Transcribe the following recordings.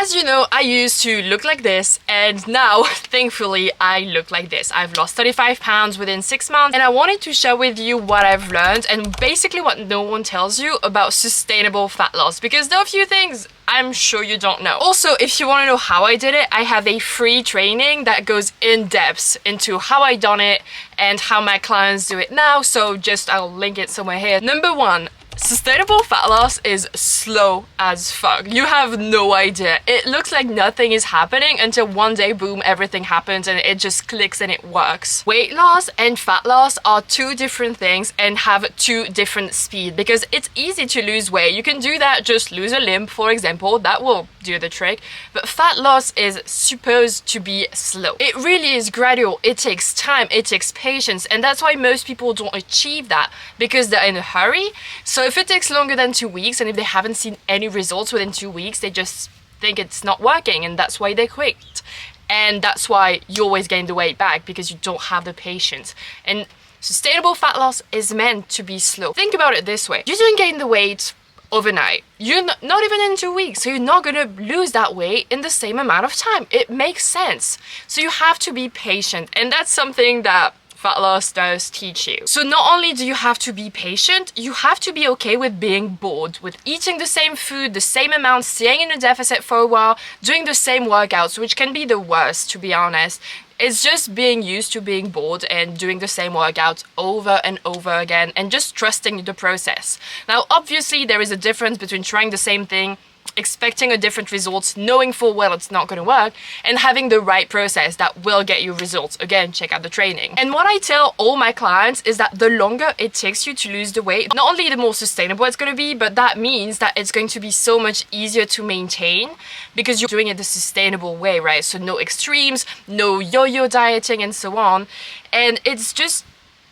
As you know, I used to look like this, and now, thankfully, I look like this. I've lost 35 pounds within 6 months, and I wanted to share with you what I've learned and basically what no one tells you about sustainable fat loss, because there are a few things I'm sure you don't know. Also, if you want to know how I did it, I have a free training that goes in depth into how I done it and how my clients do it now, so I'll link it somewhere here. Number one, sustainable fat loss is slow as fuck. You have no idea. It looks like nothing is happening until one day, boom, everything happens and it just clicks and it works. Weight loss and fat loss are two different things and have two different speed, because it's easy to lose weight. You can do that, just lose a limb, for example, that will do the trick. But fat loss is supposed to be slow. It really is gradual. It takes time, it takes patience, and that's why most people don't achieve that, because they're in a hurry. So if it takes longer than 2 weeks and if they haven't seen any results within 2 weeks, they just think it's not working, and that's why they quit. And that's why you always gain the weight back, because you don't have the patience. And sustainable fat loss is meant to be slow. Think about it this way. You didn't gain the weight overnight. You're not even in 2 weeks, so you're not gonna lose that weight in the same amount of time. It makes sense. So you have to be patient, and that's something that fat loss does teach you. So not only do you have to be patient, you have to be okay with being bored, with eating the same food, the same amount, staying in a deficit for a while, doing the same workouts, which can be the worst, to be honest. It's just being used to being bored and doing the same workouts over and over again and just trusting the process. Now, obviously, there is a difference between trying the same thing, expecting a different result, knowing full well it's not going to work, and having the right process that will get you results. Again, check out the training. And what I tell all my clients is that the longer it takes you to lose the weight, not only the more sustainable it's going to be, but that means that it's going to be so much easier to maintain, because you're doing it the sustainable way, right? So no extremes, no yo-yo dieting and so on. And it's just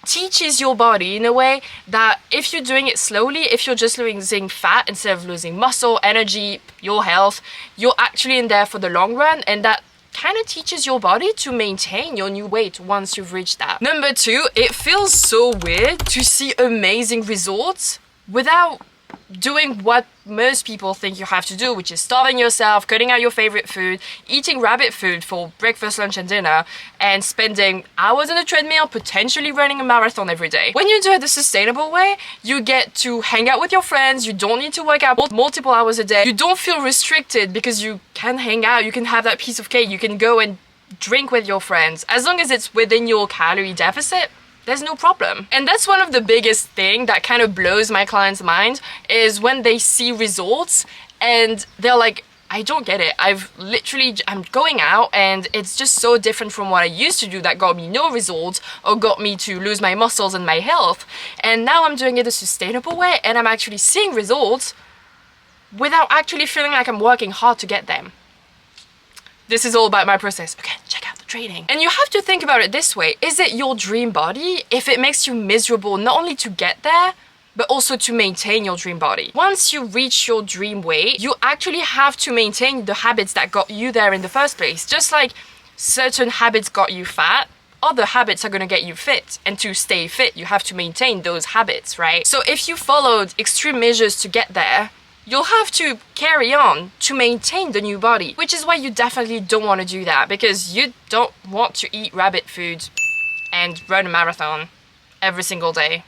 teaches your body in a way that if you're doing it slowly, if you're just losing fat instead of losing muscle, energy, your health, you're actually in there for the long run, and that kind of teaches your body to maintain your new weight once you've reached that. Number two, it feels so weird to see amazing results without doing what most people think you have to do, which is starving yourself, cutting out your favorite food, eating rabbit food for breakfast, lunch and dinner, and spending hours on a treadmill, potentially running a marathon every day. When you do it the sustainable way, you get to hang out with your friends, you don't need to work out multiple hours a day, you don't feel restricted because you can hang out, you can have that piece of cake, you can go and drink with your friends. As long as it's within your calorie deficit, there's no problem. And that's one of the biggest thing that kind of blows my clients' mind, is when they see results and they're like, I don't get it. I'm going out and it's just so different from what I used to do that got me no results or got me to lose my muscles and my health. And now I'm doing it a sustainable way and I'm actually seeing results without actually feeling like I'm working hard to get them. This is all about my process. Okay, check out the training. And you have to think about it this way. Is it your dream body if it makes you miserable not only to get there, but also to maintain your dream body? Once you reach your dream weight, you actually have to maintain the habits that got you there in the first place. Just like certain habits got you fat, other habits are going to get you fit. And to stay fit, you have to maintain those habits, right? So if you followed extreme measures to get there, you'll have to carry on to maintain the new body, which is why you definitely don't want to do that, because you don't want to eat rabbit food and run a marathon every single day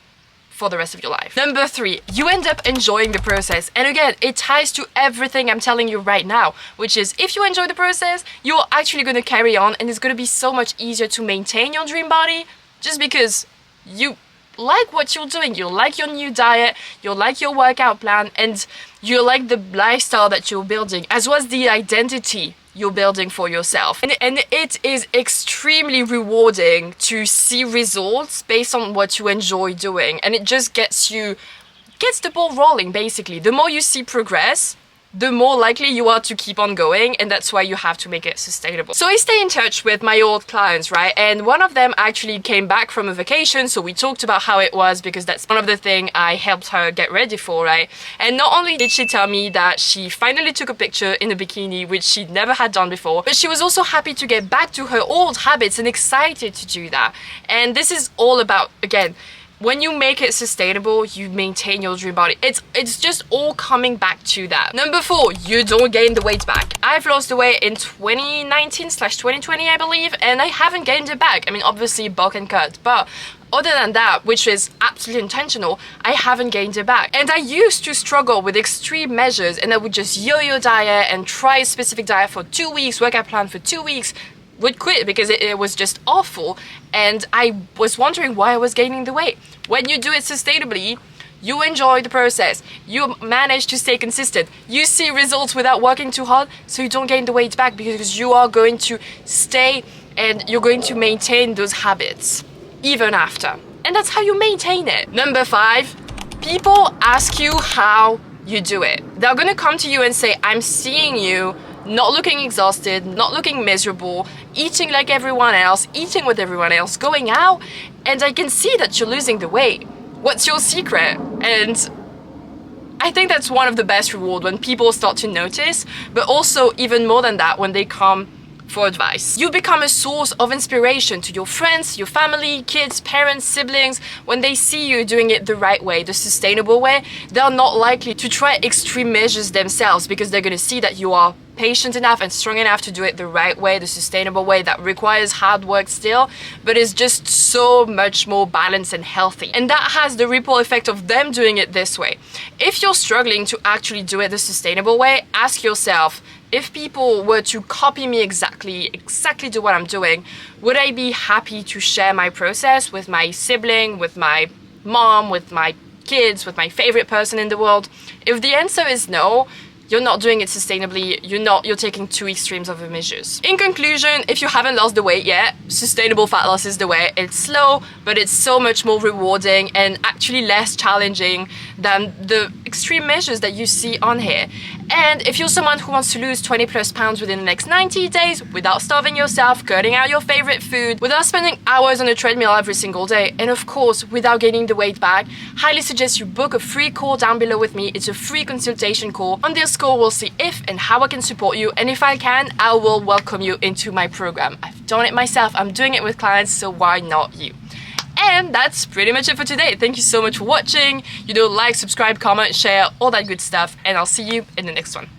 for the rest of your life. Number three, you end up enjoying the process. And again, it ties to everything I'm telling you right now, which is if you enjoy the process, you're actually going to carry on, and it's going to be so much easier to maintain your dream body just because you like what you're doing, you like your new diet, you like your workout plan, and you like the lifestyle that you're building, as well as the identity you're building for yourself. And it is extremely rewarding to see results based on what you enjoy doing, and it just gets the ball rolling basically. The more you see progress, the more likely you are to keep on going, and that's why you have to make it sustainable. So I stay in touch with my old clients, right? And one of them actually came back from a vacation, so we talked about how it was, because that's one of the things I helped her get ready for, right? And not only did she tell me that she finally took a picture in a bikini, which she'd never had done before, but she was also happy to get back to her old habits and excited to do that. And this is all about, again, when you make it sustainable, you maintain your dream body. It's just all coming back to that. Number 4, you don't gain the weight back. I've lost the weight in 2019/2020, I believe, and I haven't gained it back. I mean, obviously bulk and cut, but other than that, which is absolutely intentional, I haven't gained it back. And I used to struggle with extreme measures, and I would just yo-yo diet and try a specific diet for 2 weeks, workout plan for 2 weeks, would quit because it was just awful, and I was wondering why I was gaining the weight. When you do it sustainably, you enjoy the process, you manage to stay consistent, you see results without working too hard, so you don't gain the weight back because you are going to stay and you're going to maintain those habits even after. And that's how you maintain it. Number 5, people ask you how you do it. They're gonna come to you and say, I'm seeing you not looking exhausted, not looking miserable, eating like everyone else, eating with everyone else, going out, and I can see that you're losing the weight. What's your secret? And I think that's one of the best rewards when people start to notice, but also even more than that, when they come for advice. You become a source of inspiration to your friends, your family, kids, parents, siblings. When they see you doing it the right way, the sustainable way, they're not likely to try extreme measures themselves because they're going to see that you are patient enough and strong enough to do it the right way, the sustainable way that requires hard work still, but is just so much more balanced and healthy. And that has the ripple effect of them doing it this way. If you're struggling to actually do it the sustainable way, ask yourself, if people were to copy me exactly do what I'm doing, would I be happy to share my process with my sibling, with my mom, with my kids, with my favorite person in the world? If the answer is no, you're not doing it sustainably, you're taking too extremes of measures. In conclusion, if you haven't lost the weight yet, sustainable fat loss is the way. It's slow, but it's so much more rewarding and actually less challenging than the extreme measures that you see on here. And if you're someone who wants to lose 20 plus pounds within the next 90 days without starving yourself, cutting out your favorite food, without spending hours on a treadmill every single day, and of course without gaining the weight back, highly suggest you book a free call down below with me. It's a free consultation call. On this call, we'll see if and how I can support you, and if I can, I will welcome you into my program. I've done it myself, I'm doing it with clients, so why not you? And that's pretty much it for today. Thank you so much for watching. Like, subscribe, comment, share, all that good stuff, and I'll see you in the next one.